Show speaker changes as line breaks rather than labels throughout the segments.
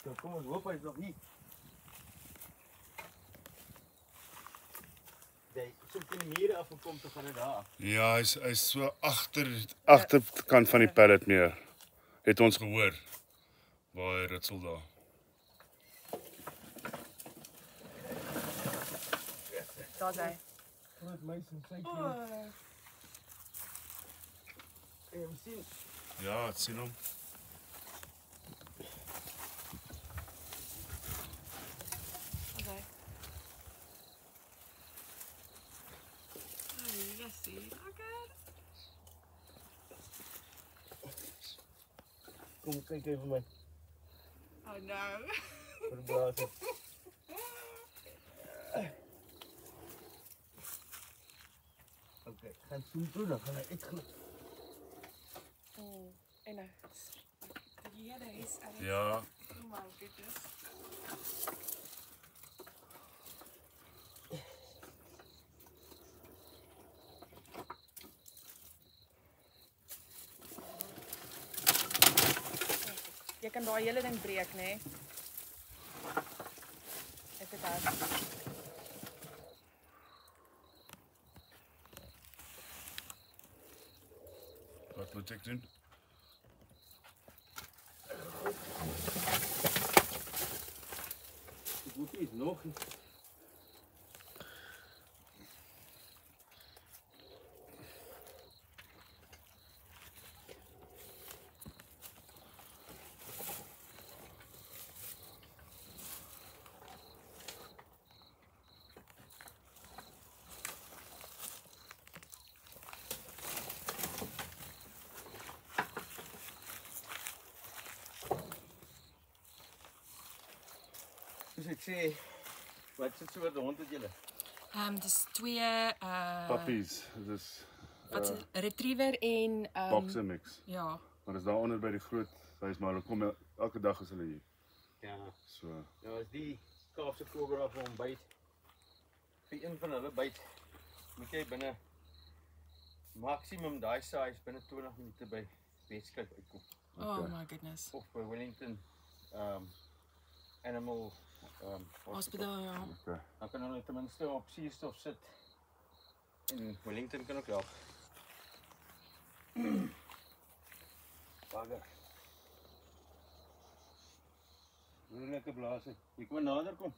So, kom ons hoop hy's nog hier. Jy soek in die mure afgekom te gaan dit daar.
Ja, hy's so agterkant van die pallet neer. Het ons gehoor. Waar hy ritsel daar.
Daar's hy.
Groot muis en sy
O,
Kan jy hom sien?
Ja, ek sien hom.
daar's hy. Oh, yesie, lekker.
Kom kyk even my.
Oh no.
Verbaas. Okay, gaan soen toe, dan gaan hy uitglip.
En nou. Ja, daar is alles.
Ja,
Oh my goodness. Jy kan daai hele ding breek, nê? Ek het daar.
wat moet ek doen?
Ek moet iets nog. Dus ek sê, wat is het soort hond het julle?
Dis twee
Puppies, dis
wat is retriever en
boxer mix.
ja.
Maar dis daar onder by die groot huis, maar hulle kom elke dag as hulle hier.
Ja.
So,
Nou as die Kaapse kobra vir hom byt, vir een van hulle byt, moet jy binne maksimum daai size binne 20 minute by Weskuip uitkom.
Oh my goodness.
Of by Wellington Animal
Hospital, ja.
okay.
Dan kan hulle ten minste op suurstof sit. En Wellington kan ook help. Bagger. Hoe lekker blaas het. Jy kom nader kom.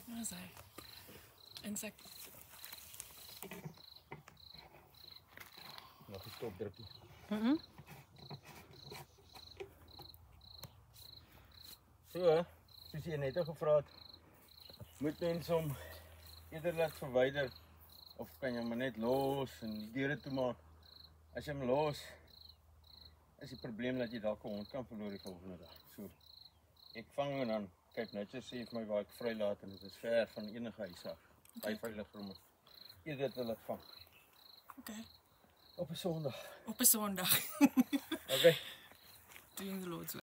Waar is hy? Insek.
Nog 'n stop drukkie. So, soos jy net gevra het, moet mens hom eerder laat verwyder of kan jy hom net los en die deure toemaak. As jy hom los, is die probleem dat jy dalk 'n hond kan verloor die volgende dag. So, ek vang en dan kyk netjies sê vir my waar ek vrylaat en dit is ver van enige huis af. Baie veilig vir hom. Eerder te laat vang.
Okay.
Op 'n Sondag.
Op 'n Sondag.
Okay.
Doing the Lord's will.